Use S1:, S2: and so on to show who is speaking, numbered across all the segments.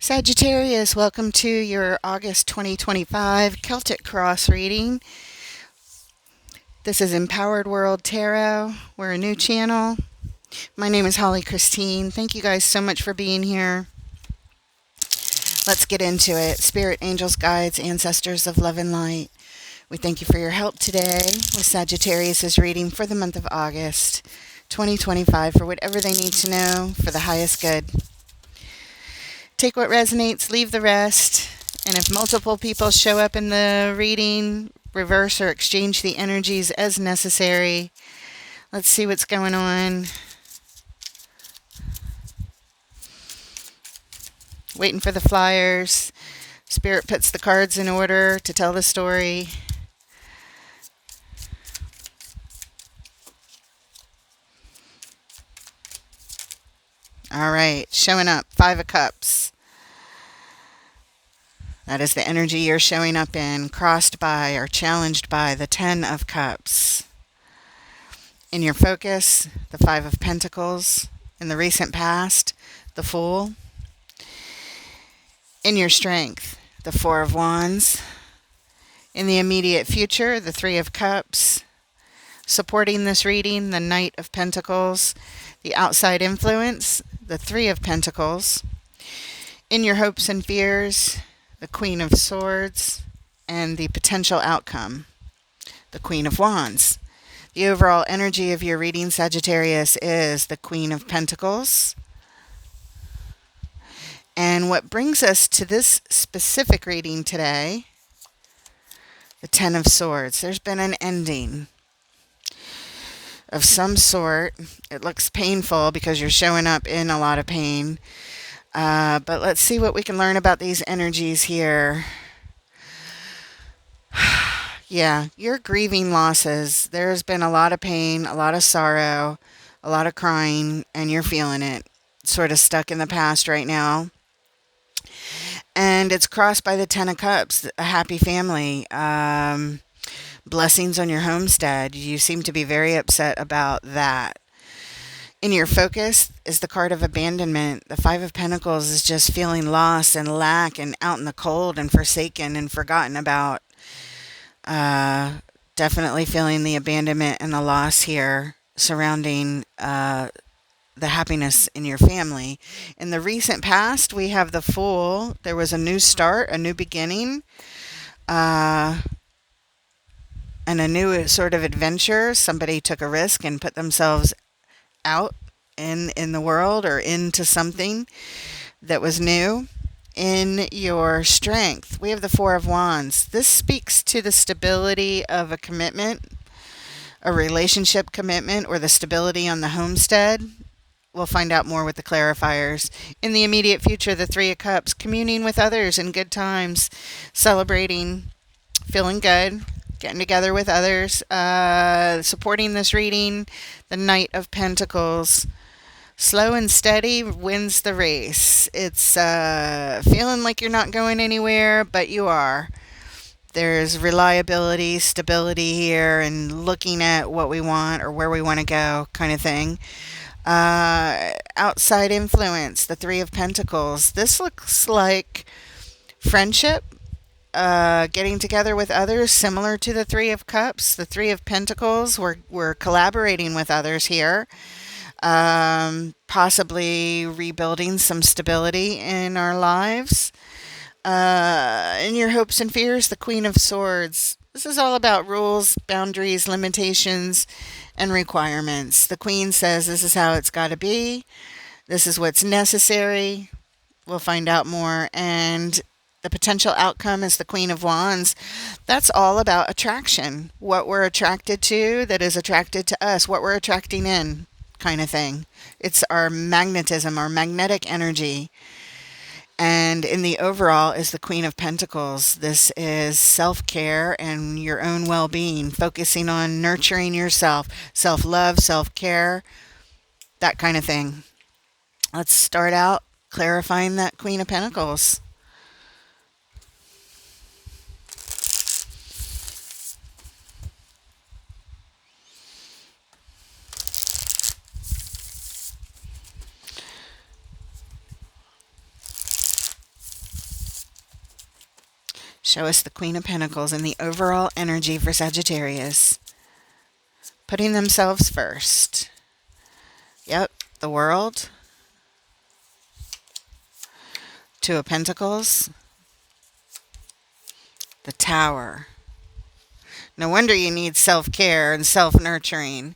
S1: Sagittarius, welcome to your August 2025 Celtic Cross reading. This is Empowered World Tarot. We're a new channel. My name is Holly Christine. Thank you guys so much for being here. Let's get into it. Spirit, angels, guides, ancestors of love and light, we thank you for your help today with Sagittarius' reading for the month of August 2025 for whatever they need to know for the highest good. Take what resonates, leave the rest. And if multiple people show up in the reading, reverse or exchange the energies as necessary. Let's see what's going on. Waiting for the flyers. Spirit puts the cards in order to tell the story. All right, showing up. 5 of Cups. That is the energy you're showing up in, crossed by or challenged by the 10 of Cups. In your focus, the 5 of Pentacles. In the recent past, the Fool. In your strength, the 4 of Wands. In the immediate future, the 3 of Cups. Supporting this reading, the Knight of Pentacles. The outside influence, the 3 of Pentacles. In your hopes and fears, the Queen of Swords. And the potential outcome, the Queen of Wands. The overall energy of your reading, Sagittarius, is the Queen of Pentacles. And what brings us to this specific reading today, the 10 of Swords. There's been an ending of some sort. It looks painful because you're showing up in a lot of pain. But let's see what we can learn about these energies here. Yeah, you're grieving losses. There's been a lot of pain, a lot of sorrow, a lot of crying, and you're feeling it. Sort of stuck in the past right now. And it's crossed by the 10 of Cups, a happy family. Blessings on your homestead. You seem to be very upset about that. In your focus is the card of abandonment. The 5 of Pentacles is just feeling lost and lack and out in the cold and forsaken and forgotten about. Definitely feeling the abandonment and the loss here surrounding the happiness in your family. In the recent past, we have the Fool. There was a new start, a new beginning, and a new sort of adventure. Somebody took a risk and put themselves out in the world or into something that was new. In your strength, we have the 4 of Wands. This speaks to the stability of a commitment, a relationship commitment, or the stability on the homestead. We'll find out more with the clarifiers. In the immediate future, the 3 of Cups, communing with others in good times, celebrating, feeling good, getting together with others, supporting this reading, the Knight of Pentacles. Slow and steady wins the race. It's feeling like you're not going anywhere, but you are. There's reliability, stability here, and looking at what we want or where we want to go kind of thing. Outside influence, the 3 of Pentacles. This looks like friendship, getting together with others, similar to the 3 of Cups. The 3 of Pentacles, we're collaborating with others here. Possibly rebuilding some stability in our lives. In your hopes and fears, the Queen of Swords. This is all about rules, boundaries, limitations, and requirements. The Queen says this is how it's got to be. This is what's necessary. We'll find out more. And the potential outcome is the Queen of Wands. That's all about attraction. What we're attracted to that is attracted to us. What we're attracting in kind of thing. It's our magnetism, our magnetic energy. And in the overall is the Queen of Pentacles. This is self-care and your own well-being, focusing on nurturing yourself, self-love, self-care, that kind of thing. Let's start out clarifying that Queen of Pentacles. Show us the Queen of Pentacles and the overall energy for Sagittarius. Putting themselves first. Yep, the World. Two of Pentacles. The Tower. No wonder you need self-care and self-nurturing.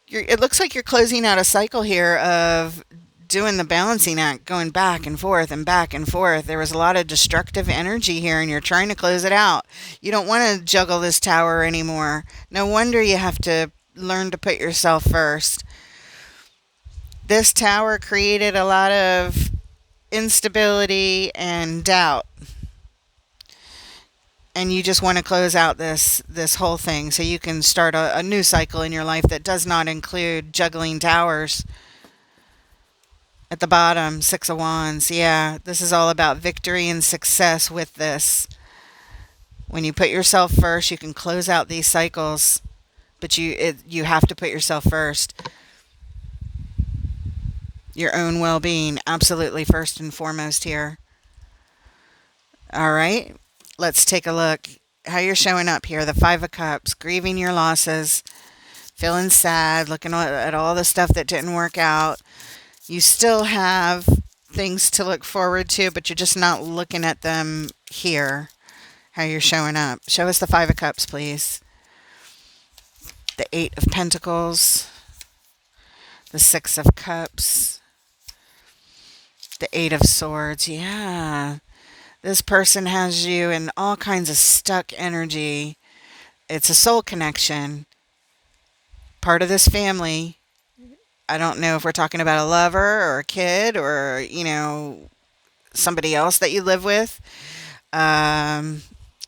S1: It looks like you're closing out a cycle here of doing the balancing act, going back and forth and back and forth. There was a lot of destructive energy here, and you're trying to close it out. You don't want to juggle this tower anymore. No wonder you have to learn to put yourself first. This tower created a lot of instability and doubt. And you just want to close out this whole thing so you can start a new cycle in your life that does not include juggling towers. At the bottom, Six of Wands. Yeah, this is all about victory and success with this. When you put yourself first, you can close out these cycles. But you have to put yourself first. Your own well-being, absolutely first and foremost here. All right. Let's take a look how you're showing up here. The Five of Cups, grieving your losses, feeling sad, looking at all the stuff that didn't work out. You still have things to look forward to, but you're just not looking at them here, how you're showing up. Show us the Five of Cups, please. The Eight of Pentacles, the Six of Cups, the Eight of Swords. Yeah. This person has you in all kinds of stuck energy. It's a soul connection. Part of this family. I don't know if we're talking about a lover or a kid or, somebody else that you live with.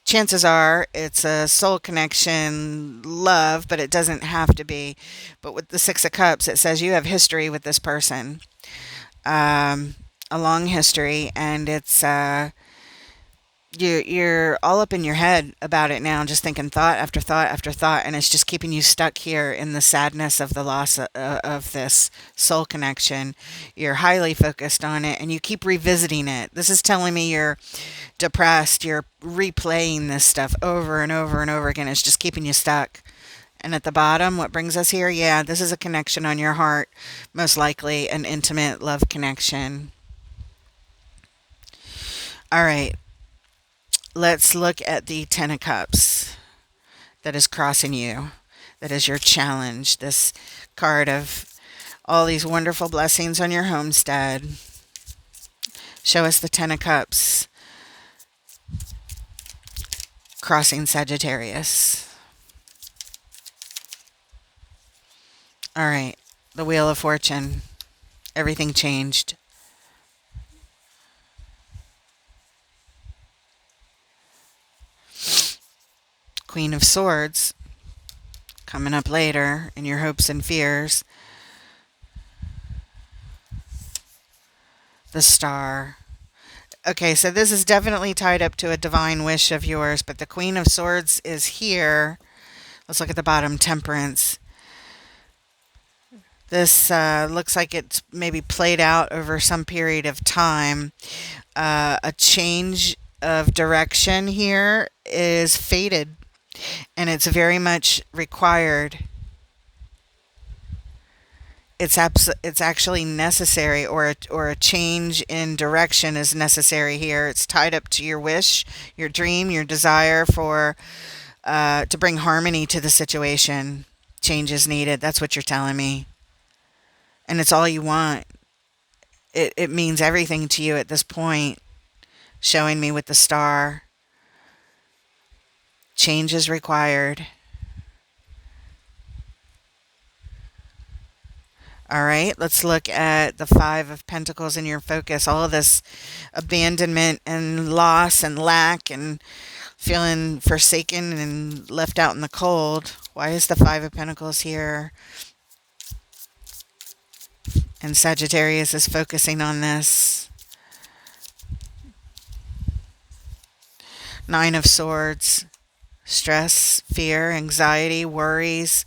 S1: Chances are it's a soul connection, love, but it doesn't have to be. But with the Six of Cups, it says you have history with this person. A long history, and it's... You're all up in your head about it now, just thinking thought after thought after thought, and it's just keeping you stuck here in the sadness of the loss of this soul connection. You're highly focused on it, and you keep revisiting it. This is telling me you're depressed. You're replaying this stuff over and over and over again. It's just keeping you stuck. And at the bottom, what brings us here? Yeah, this is a connection on your heart, most likely an intimate love connection. All right. Let's look at the Ten of Cups that is crossing you. That is your challenge. This card of all these wonderful blessings on your homestead. Show us the Ten of Cups crossing Sagittarius. All right. The Wheel of Fortune. Everything changed. Queen of Swords, coming up later in your hopes and fears. The Star. Okay, so this is definitely tied up to a divine wish of yours, but the Queen of Swords is here. Let's look at the bottom, Temperance. This looks like it's maybe played out over some period of time. A change of direction here is fated. And it's very much required. It's actually necessary, or a change in direction is necessary here. It's tied up to your wish, your dream, your desire for to bring harmony to the situation. Change is needed. That's what you're telling me. And it's all you want. It means everything to you at this point. Showing me with the Star. Change is required. All right, let's look at the Five of Pentacles in your focus. All of this abandonment and loss and lack and feeling forsaken and left out in the cold. Why is the Five of Pentacles here? And Sagittarius is focusing on this. Nine of Swords. Stress, fear, anxiety, worries,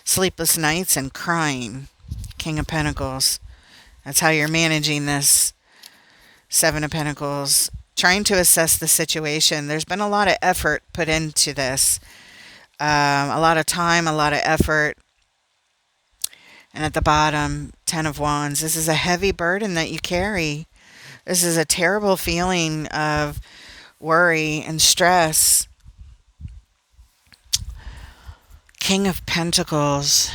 S1: sleepless nights, and crying. King of Pentacles. That's how you're managing this. Seven of Pentacles. trying to assess the situation. There's been a lot of effort put into this, a lot of time, a lot of effort. And at the bottom, 10 of Wands. This is a heavy burden that you carry. This is a terrible feeling of worry and stress. King of Pentacles.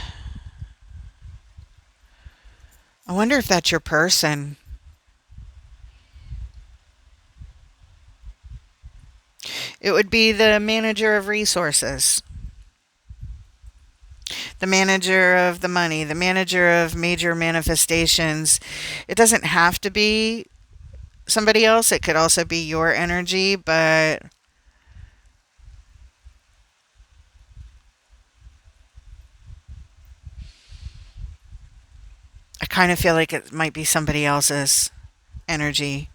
S1: I wonder if that's your person. It would be the manager of resources, the manager of the money, the manager of major manifestations. It doesn't have to be somebody else. It could also be your energy, but I kind of feel like it might be somebody else's energy.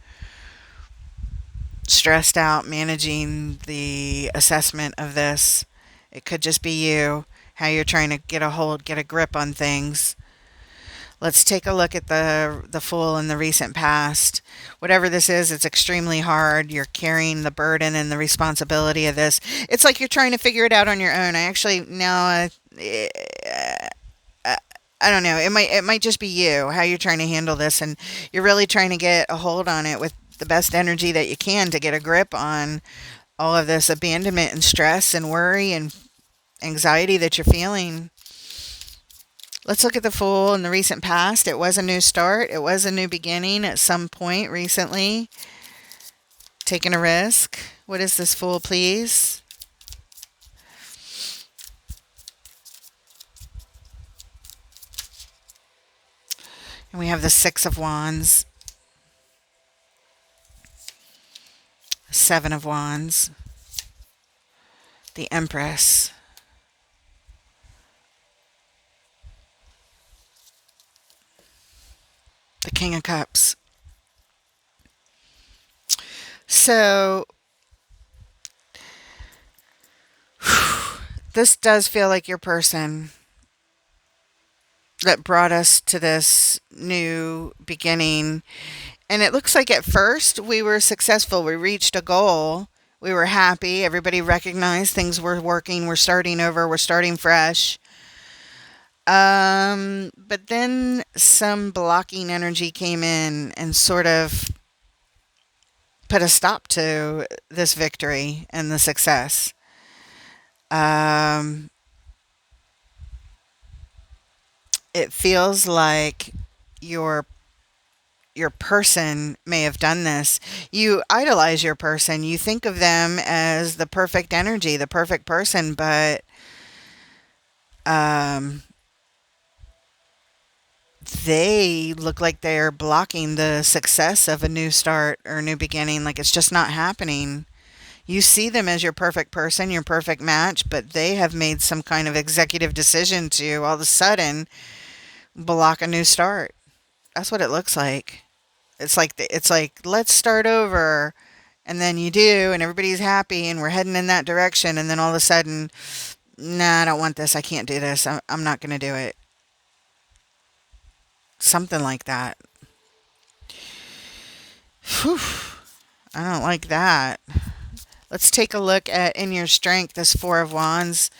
S1: Stressed out managing the assessment of this. It could just be you, how you're trying to get a grip on things. Let's take a look at the Fool in the recent past. Whatever this is, it's extremely hard. You're carrying the burden and the responsibility of this. It's like you're trying to figure it out on your own. I actually now I don't know. It might just be you, how you're trying to handle this, and you're really trying to get a hold on it with the best energy that you can to get a grip on all of this abandonment and stress and worry and anxiety that you're feeling. Let's look at the Fool in the recent past. It was a new start. It was a new beginning at some point recently. Taking a risk. What is this, Fool, please? And we have the Six of Wands. Seven of Wands. The Empress. The King of Cups. So, this does feel like your person that brought us to this new beginning. And it looks like at first we were successful. We reached a goal. We were happy. Everybody recognized things were working. We're starting over. We're starting fresh. But then some blocking energy came in and sort of put a stop to this victory and the success. It feels like your person may have done this. You idolize your person. You think of them as the perfect energy, the perfect person, but they look like they're blocking the success of a new start or a new beginning. Like it's just not happening. You see them as your perfect person, your perfect match, but they have made some kind of executive decision to all of a sudden block a new start. That's what it looks like. It's like let's start over, and then you do, and everybody's happy, and we're heading in that direction, and then all of a sudden, nah, I don't want this. I can't do this. I'm not going to do it. Something like that. Whew. I don't like that. Let's take a look at In Your Strength, this Four of Wands,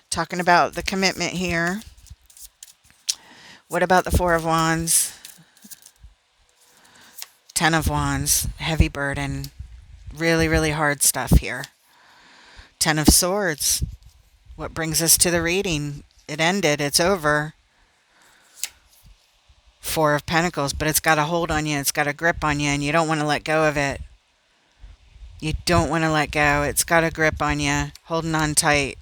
S1: talking about the commitment here. What about the Four of Wands? Ten of Wands, heavy burden, really, really hard stuff here. Ten of Swords, what brings us to the reading? It ended, it's over. Four of Pentacles, but it's got a hold on you, it's got a grip on you, and you don't want to let go of it. You don't want to let go. It's got a grip on you, holding on tight.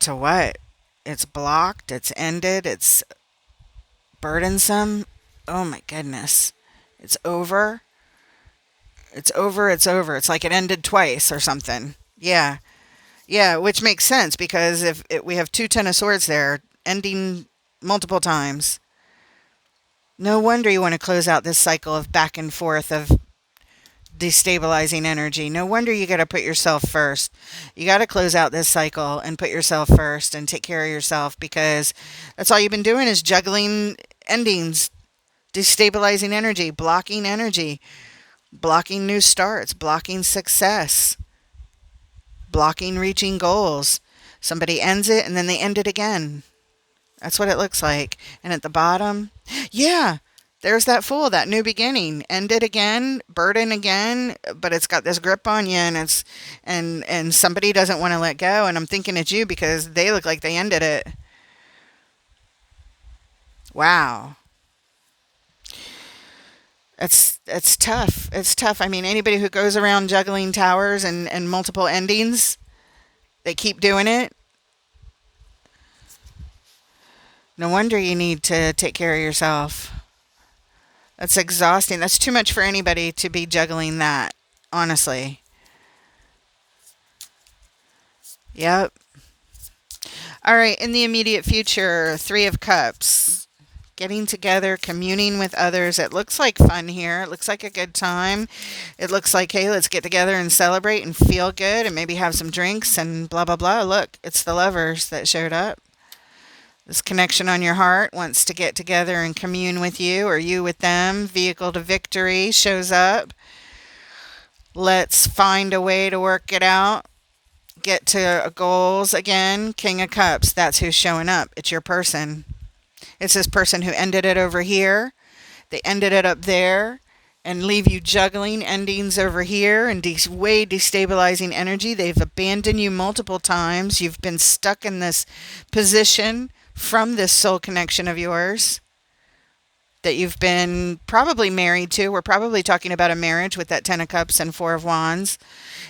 S1: To what? It's blocked, it's ended, it's burdensome. Oh my goodness. It's over. It's over, it's over. It's like it ended twice or something. Yeah. Yeah, which makes sense because if we have two Ten of Swords there, ending multiple times. No wonder you want to close out this cycle of back and forth of destabilizing energy. No wonder you got to put yourself first. You got to close out this cycle and put yourself first and take care of yourself because that's all you've been doing is juggling endings, destabilizing energy, blocking energy. blocking new starts, blocking success, blocking reaching goals. Somebody ends it and then they end it again. That's what it looks like. And at the bottom, yeah, there's that Fool, that new beginning. End it again, burden again, but it's got this grip on you, and and somebody doesn't want to let go. And I'm thinking it's you because they look like they ended it. Wow. It's tough. It's tough. I mean, anybody who goes around juggling towers and multiple endings, they keep doing it. No wonder you need to take care of yourself. That's exhausting. That's too much for anybody to be juggling that, honestly. Yep. All right, in the immediate future, Three of Cups. Getting together, communing with others. It looks like fun here. It looks like a good time. It looks like, hey, let's get together and celebrate and feel good and maybe have some drinks and blah, blah, blah. Look, it's the lovers that showed up. This connection on your heart wants to get together and commune with you, or you with them. Vehicle to victory shows up. Let's find a way to work it out. Get to goals again. King of Cups. That's who's showing up. It's your person. It's this person who ended it over here. They ended it up there and leave you juggling endings over here and way destabilizing energy. They've abandoned you multiple times. You've been stuck in this position from this soul connection of yours that you've been probably married to. We're probably talking about a marriage with that Ten of Cups and Four of Wands.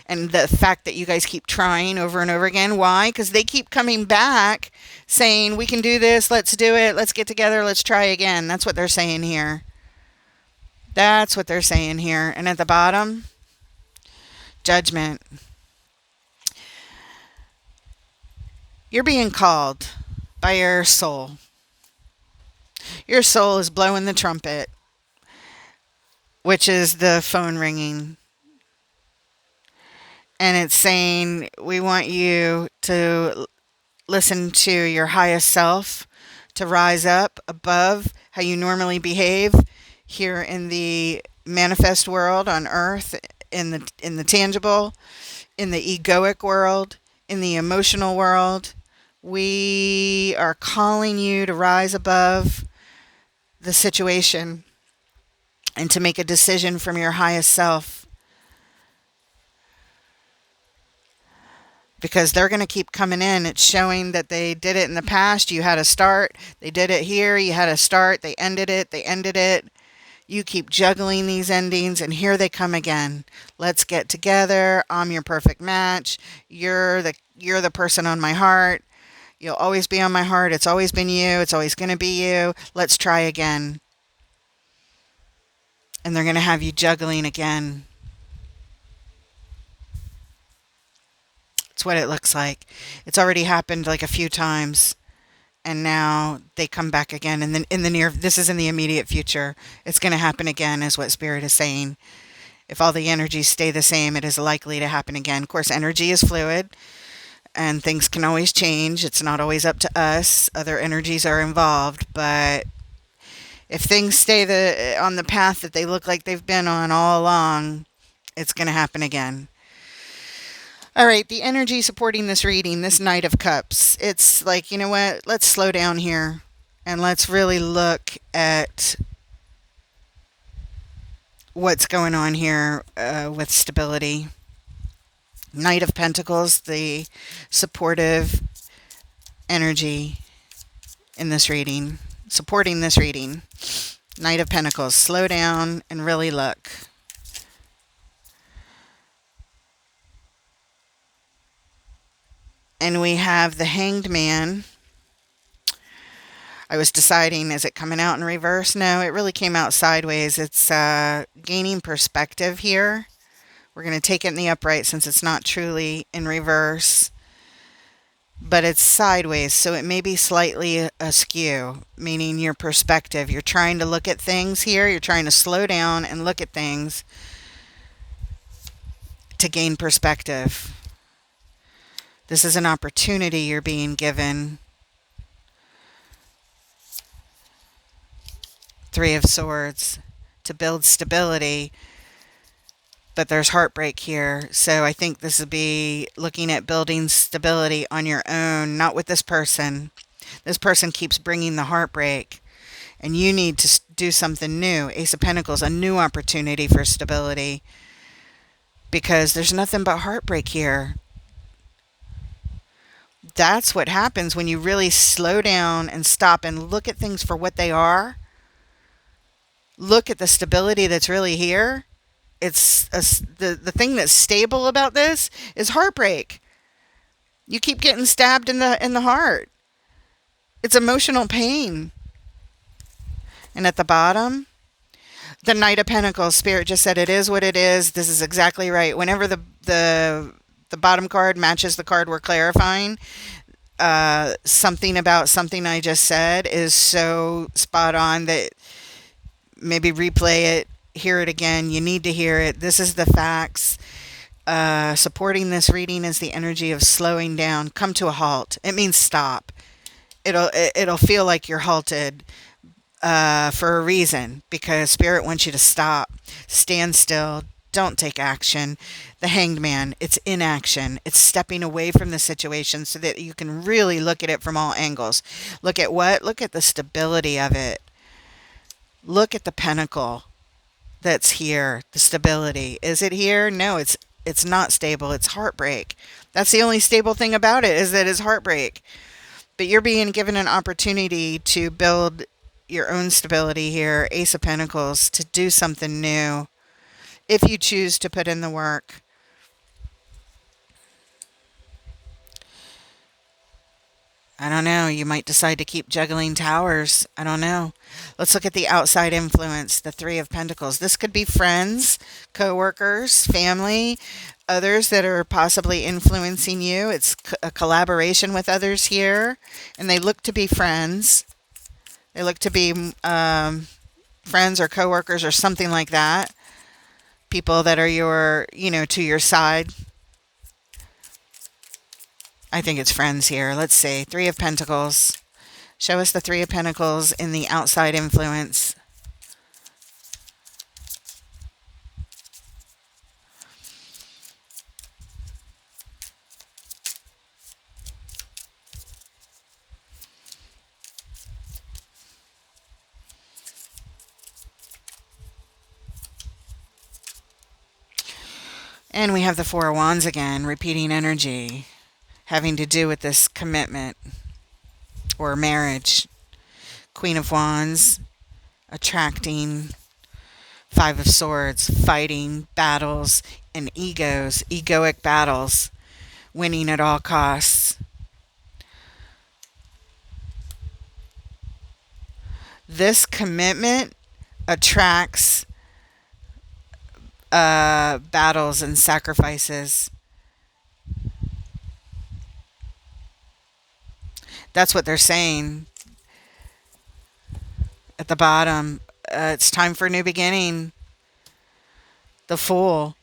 S1: And the fact that you guys keep trying over and over again. Why? Because they keep coming back saying, we can do this. Let's do it. Let's get together. Let's try again. That's what they're saying here. That's what they're saying here. And at the bottom, Judgment. You're being called by your soul. Your soul is blowing the trumpet, which is the phone ringing. And it's saying, we want you to listen to your highest self, to rise up above how you normally behave here in the manifest world on earth, in the tangible, in the egoic world, in the emotional world. We are calling you to rise above the situation and to make a decision from your highest self. Because they're going to keep coming in. It's showing that they did it in the past. You had a start. They did it here. You had a start. They ended it. They ended it. You keep juggling these endings, and here they come again. Let's get together. I'm your perfect match. You're the person on my heart. You'll always be on my heart. It's always been you. It's always going to be you. Let's try again. And they're going to have you juggling again. It's what it looks like. It's already happened like a few times. And now they come back again. And then this is in the immediate future. It's going to happen again, is what Spirit is saying. If all the energies stay the same, it is likely to happen again. Of course, energy is fluid and things can always change. It's not always up to us. Other energies are involved. But if things stay on the path that they look like they've been on all along, it's going to happen again. All right, the energy supporting this reading, this Knight of Cups, it's like, you know what, let's slow down here and let's really look at what's going on here with stability. Knight of Pentacles, the supportive energy in this reading, supporting this reading. Knight of Pentacles, slow down and really look. And we have the Hanged Man. I was deciding, is it coming out in reverse? No, it really came out sideways. It's gaining perspective here. We're going to take it in the upright since it's not truly in reverse. But it's sideways, so it may be slightly askew, meaning your perspective. You're trying to look at things here. You're trying to slow down and look at things to gain perspective. This is an opportunity you're being given. Three of Swords, to build stability. but there's heartbreak here. So I think this would be looking at building stability on your own, not with this person. This person keeps bringing the heartbreak, and you need to do something new. Ace of Pentacles, a new opportunity for stability, because there's nothing but heartbreak here. That's what happens when you really slow down and stop and look at things for what they are. Look at the stability that's really here. The thing that's stable about this is heartbreak. You keep getting stabbed in the heart. It's emotional pain. And at the bottom, the Knight of Pentacles. Spirit just said it is what it is. This is exactly right. Whenever the bottom card matches the card we're clarifying, something about something I just said is so spot on that maybe replay it, hear it again. You need to hear it. This is the facts. Supporting this reading is the energy of slowing down. Come to a halt. It means stop. It'll feel like you're halted for a reason, because Spirit wants you to stop. Stand still. Don't take action. The Hanged Man, it's inaction. It's stepping away from the situation so that you can really look at it from all angles. Look at what? Look at the stability of it. Look at the pentacle that's here. The stability. Is it here? No, it's not stable. It's heartbreak. That's the only stable thing about it, is that it's heartbreak. But you're being given an opportunity to build your own stability here. Ace of Pentacles, to do something new if you choose to put in the work. I don't know. You might decide to keep juggling towers. I don't know. Let's look at the outside influence, the Three of Pentacles. This could be friends, co-workers, family, others that are possibly influencing you. It's a collaboration with others here, and they look to be friends. They look to be friends or co-workers or something like that. People that are to your side. I think it's friends here. Let's see. Three of Pentacles. Show us the Three of Pentacles in the outside influence. And we have the Four of Wands again, repeating energy, having to do with this commitment or marriage. Queen of Wands, attracting. Five of Swords, fighting battles and egos, egoic battles, winning at all costs. This commitment attracts battles and sacrifices. That's what they're saying at the bottom. It's time for a new beginning. The Fool.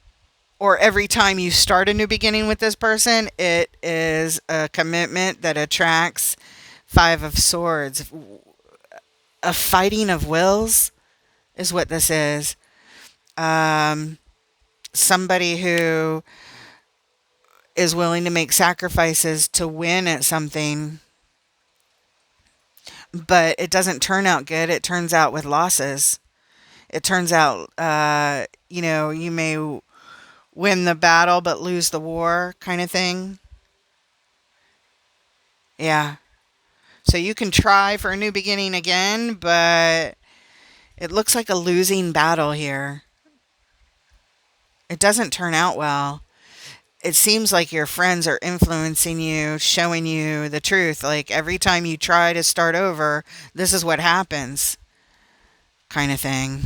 S1: Or every time you start a new beginning with this person, it is a commitment that attracts Five of Swords. A fighting of wills is what this is. Somebody who is willing to make sacrifices to win at something, but it doesn't turn out good. It turns out with losses. It turns out, you may win the battle but lose the war, kind of thing. Yeah. So you can try for a new beginning again, but it looks like a losing battle here. It doesn't turn out well. It seems like your friends are influencing you, showing you the truth. Like every time you try to start over, this is what happens, kind of thing.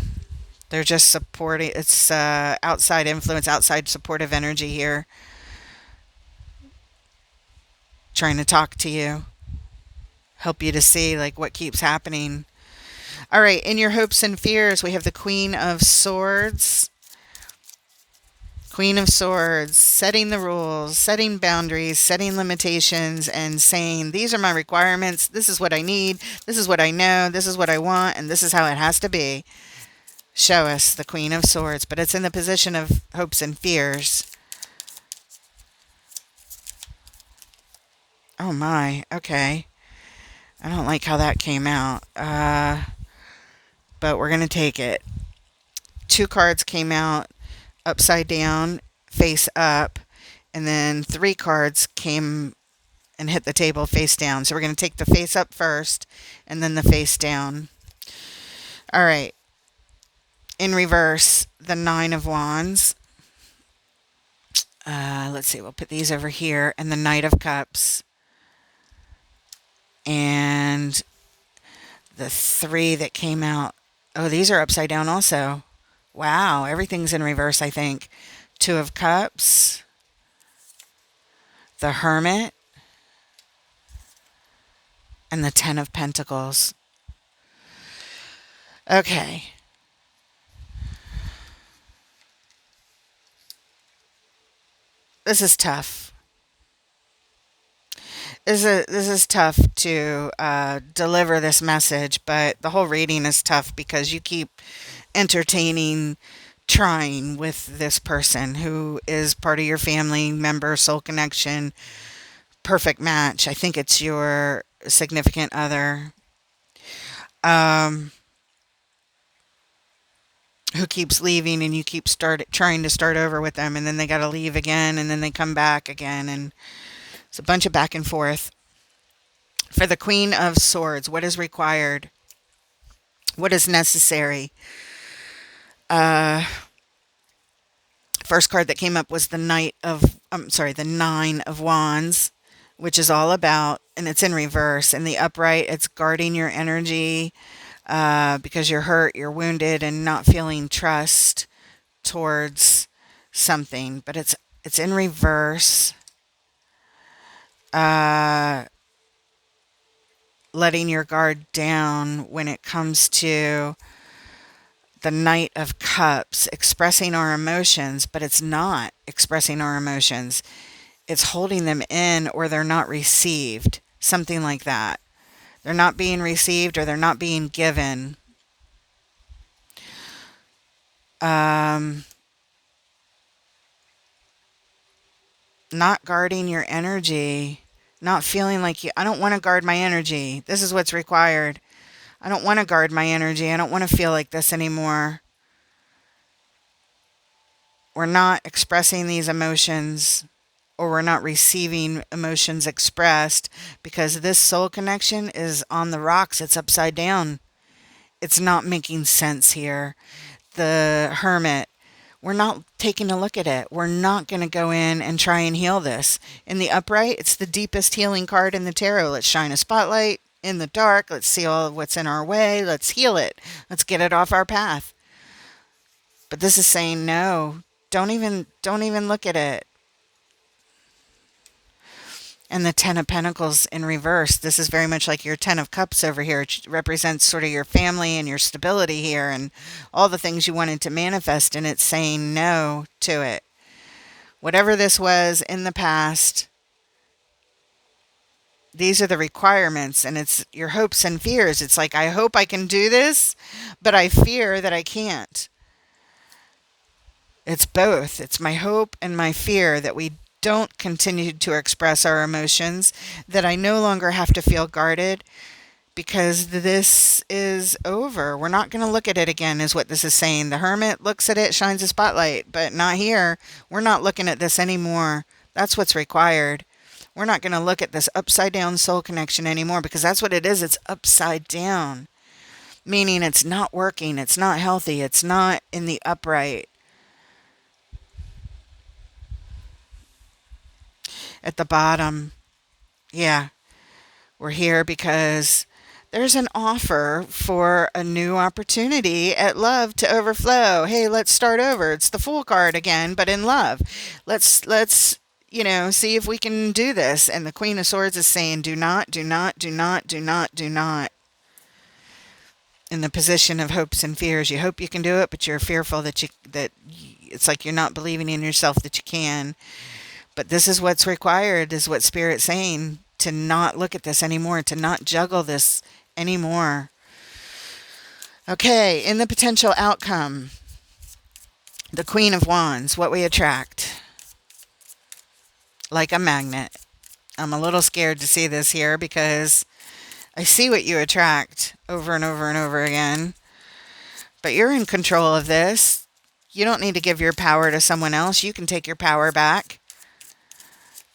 S1: They're just supporting. It's outside influence, outside supportive energy here. Trying to talk to you. Help you to see like what keeps happening. All right, in your hopes and fears, we have the Queen of Swords. Queen of Swords, setting the rules, setting boundaries, setting limitations, and saying, these are my requirements. This is what I need. This is what I know. This is what I want. And this is how it has to be. show us the Queen of Swords, but it's in the position of hopes and fears. Oh my, okay. I don't like how that came out, but we're going to take it. Two cards came out upside down, face up, and then three cards came and hit the table face down. So we're going to take the face up first and then the face down. All right. In reverse, the Nine of Wands. Let's see, we'll put these over here. And the Knight of Cups. And the three that came out. Oh, these are upside down also. Wow, everything's in reverse, I think. Two of Cups. The Hermit. And the Ten of Pentacles. Okay. This is tough. This is tough to deliver this message, but the whole reading is tough because you keep entertaining, trying with this person who is part of your family member, soul connection, perfect match. I think it's your significant other. Who keeps leaving and you keep trying to start over with them, and then they got to leave again, and then they come back again, and it's a bunch of back and forth. For the Queen of Swords, what is required? What is necessary? First card that came up was the the Nine of Wands, which is all about, and it's in reverse. In the upright, it's guarding your energy because you're hurt, you're wounded, and not feeling trust towards something. But it's in reverse. Letting your guard down when it comes to the Knight of Cups, expressing our emotions, but it's not expressing our emotions. It's holding them in, or they're not received. Something like that. They're not being received, or they're not being given. Not guarding your energy. Not feeling like I don't want to guard my energy. This is what's required. I don't want to guard my energy. I don't want to feel like this anymore. We're not expressing these emotions, or we're not receiving emotions expressed, because this soul connection is on the rocks. It's upside down. It's not making sense here. The Hermit. We're not taking a look at it. We're not going to go in and try and heal this. In the upright, it's the deepest healing card in the tarot. Let's shine a spotlight in the dark. Let's see all of what's in our way. Let's heal it. Let's get it off our path. But this is saying no. Don't even look at it. And the Ten of Pentacles in reverse. This is very much like your Ten of Cups over here. It represents sort of your family and your stability here and all the things you wanted to manifest. And it's saying no to it. Whatever this was in the past, these are the requirements. And it's your hopes and fears. It's like, I hope I can do this, but I fear that I can't. It's both. It's my hope and my fear that we don't continue to express our emotions, that I no longer have to feel guarded, because this is over. We're not going to look at it again, is what this is saying. The Hermit looks at it, shines a spotlight, but not here. We're not looking at this anymore. That's what's required. We're not going to look at this upside down soul connection anymore, because that's what it is. It's upside down, meaning it's not working. It's not healthy. It's not in the upright. At the bottom, yeah, we're here because there's an offer for a new opportunity at love to overflow. Hey, let's start over. It's the Fool card again, but in love. Let's see if we can do this. And the Queen of Swords is saying, do not, do not, do not, do not, do not. In the position of hopes and fears. You hope you can do it, but you're fearful that it's like you're not believing in yourself that you can. But this is what's required, is what Spirit's saying, to not look at this anymore, to not juggle this anymore. Okay, in the potential outcome, the Queen of Wands, what we attract. Like a magnet. I'm a little scared to see this here because I see what you attract over and over and over again. But you're in control of this. You don't need to give your power to someone else. You can take your power back.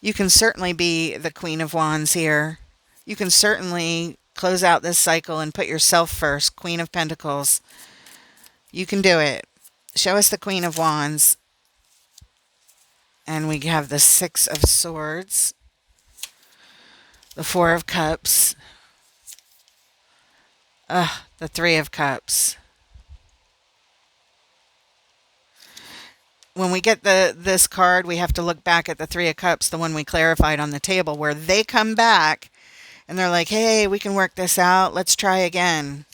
S1: You can certainly be the Queen of Wands here. You can certainly close out this cycle and put yourself first. Queen of Pentacles. You can do it. Show us the Queen of Wands. And we have the Six of Swords. The Four of Cups. The Three of Cups. When we get this card, we have to look back at the Three of Cups, the one we clarified on the table, where they come back and they're like, hey, we can work this out. Let's try again.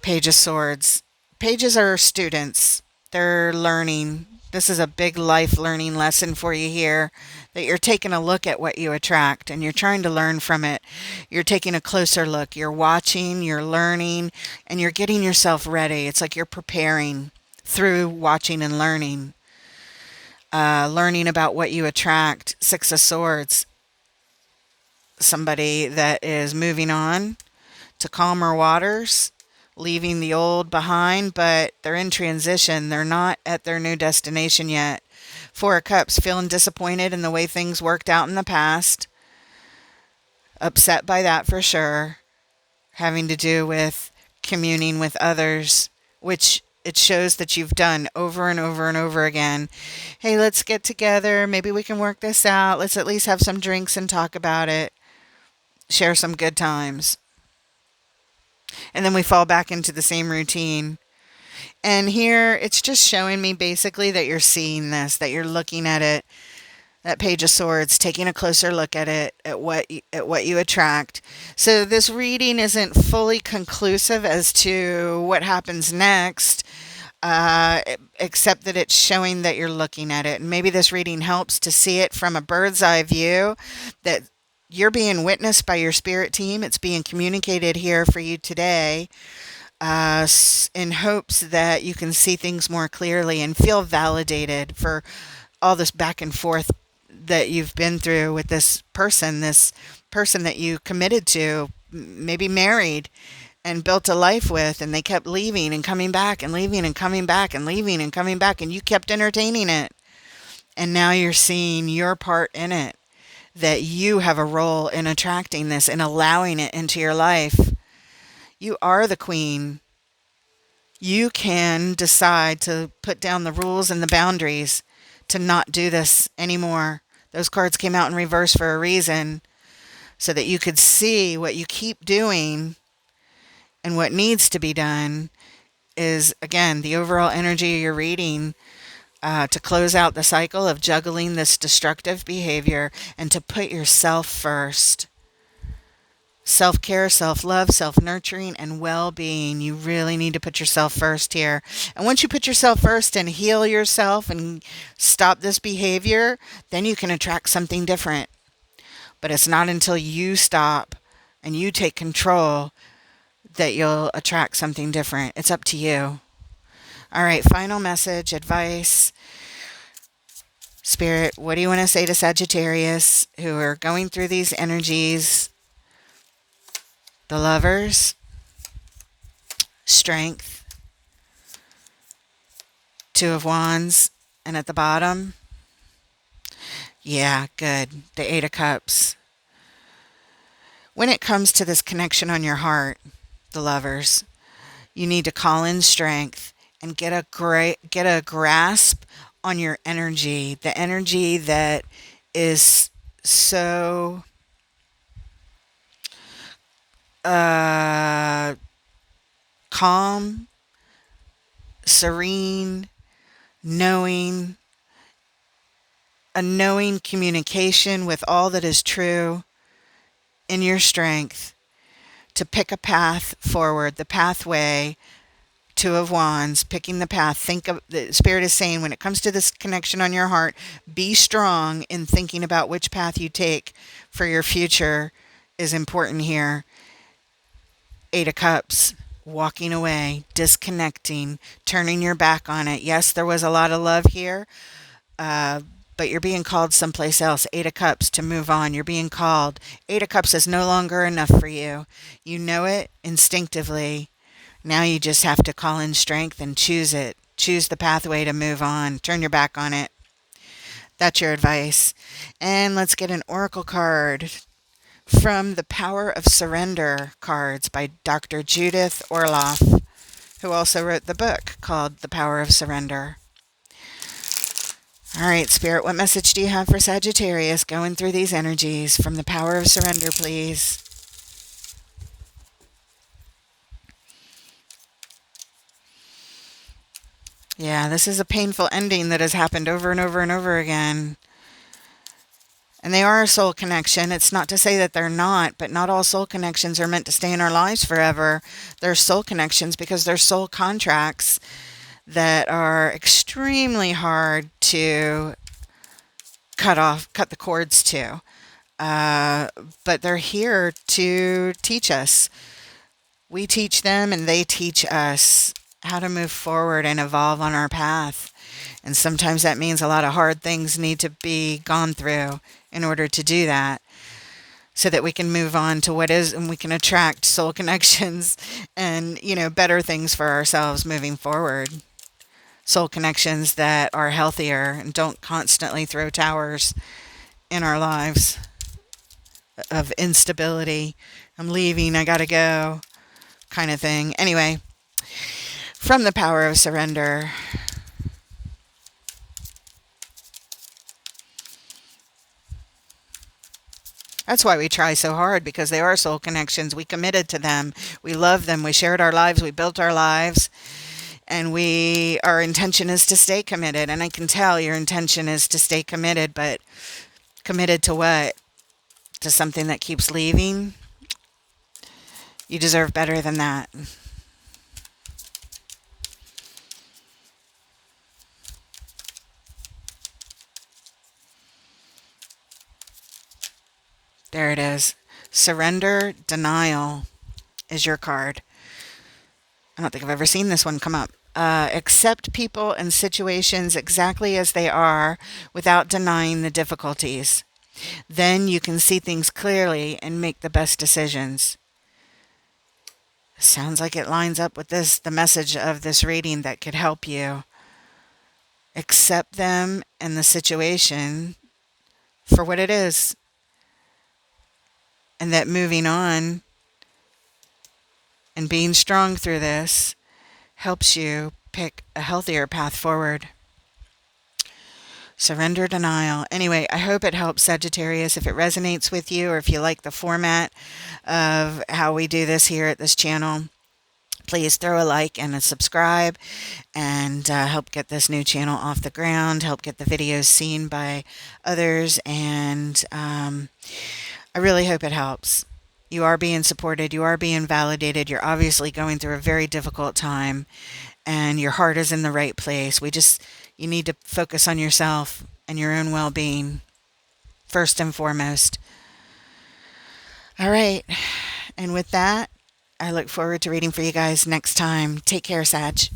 S1: Page of Swords. Pages are students. They're learning. This is a big life learning lesson for you here, that you're taking a look at what you attract and you're trying to learn from it. You're taking a closer look. You're watching, you're learning, and you're getting yourself ready. It's like you're preparing through watching and learning. Learning about what you attract. Six of Swords. Somebody that is moving on to calmer waters, leaving the old behind, but they're in transition. They're not at their new destination yet. Four of Cups, feeling disappointed in the way things worked out in the past. Upset by that for sure. Having to do with communing with others, which it shows that you've done over and over and over again. Hey, let's get together. Maybe we can work this out. Let's at least have some drinks and talk about it. Share some good times. And then we fall back into the same routine. And here it's just showing me basically that you're seeing this, that you're looking at it. That Page of Swords, taking a closer look at it, at what you attract. So this reading isn't fully conclusive as to what happens next, except that it's showing that you're looking at it. And maybe this reading helps to see it from a bird's eye view, that you're being witnessed by your spirit team. It's being communicated here for you today, in hopes that you can see things more clearly and feel validated for all this back and forth that you've been through with this person that you committed to, maybe married and built a life with, and they kept leaving and coming back and leaving and coming back and leaving and coming back, and you kept entertaining it. And now you're seeing your part in it, that you have a role in attracting this and allowing it into your life. You are the queen. You can decide to put down the rules and the boundaries to not do this anymore. Those cards came out in reverse for a reason, so that you could see what you keep doing and what needs to be done is, again, the overall energy of your reading, to close out the cycle of juggling this destructive behavior and to put yourself first. Self-care, self-love, self-nurturing, and well-being. You really need to put yourself first here. And once you put yourself first and heal yourself and stop this behavior, then you can attract something different. But it's not until you stop and you take control that you'll attract something different. It's up to you. All right, final message, advice. Spirit, what do you want to say to Sagittarius who are going through these energies? The Lovers, Strength, Two of Wands, and at the bottom, yeah, good, the Eight of Cups. When it comes to this connection on your heart, the Lovers, you need to call in strength and get a grasp on your energy, the energy that is so calm, serene, knowing, a knowing communication with all that is true in your strength to pick a path forward, the pathway. Two of Wands, picking the path. Think of the Spirit is saying, when it comes to this connection on your heart, be strong in thinking about which path you take for your future is important here. Eight of Cups, walking away, disconnecting, turning your back on it. Yes, there was a lot of love here, uh, but you're being called someplace else. Eight of Cups, to move on. You're being called. Eight of Cups is no longer enough for you. You know it instinctively. Now you just have to call in strength and choose it. Choose the pathway to move on. Turn your back on it. That's your advice. And let's get an oracle card from the Power of Surrender cards by Dr. Judith Orloff, who also wrote the book called The Power of Surrender. All right, Spirit, what message do you have for Sagittarius going through these energies from the Power of Surrender, please? Yeah, this is a painful ending that has happened over and over and over again. And they are a soul connection. It's not to say that they're not, but not all soul connections are meant to stay in our lives forever. They're soul connections because they're soul contracts that are extremely hard to cut the cords to. But they're here to teach us. We teach them and they teach us how to move forward and evolve on our path. And sometimes that means a lot of hard things need to be gone through in order to do that, so that we can move on to what is, and we can attract soul connections and, better things for ourselves moving forward. Soul connections that are healthier and don't constantly throw towers in our lives of instability. I'm leaving, I gotta go, kind of thing. Anyway, from the Power of Surrender. That's why we try so hard, because they are soul connections. We committed to them. We love them. We shared our lives. We built our lives. And our intention is to stay committed. And I can tell your intention is to stay committed, but committed to what? To something that keeps leaving? You deserve better than that. There it is. Surrender, denial is your card. I don't think I've ever seen this one come up. Accept people and situations exactly as they are without denying the difficulties. Then you can see things clearly and make the best decisions. Sounds like it lines up with the message of this reading that could help you. Accept them and the situation for what it is. And that moving on and being strong through this helps you pick a healthier path forward. Surrender, denial. Anyway, I hope it helps, Sagittarius. If it resonates with you, or if you like the format of how we do this here at this channel, please throw a like and a subscribe, and help get this new channel off the ground, help get the videos seen by others, and I really hope it helps. You are being supported. You are being validated. You're obviously going through a very difficult time, and your heart is in the right place. You need to focus on yourself and your own well-being first and foremost. All right. And with that, I look forward to reading for you guys next time. Take care, Sag.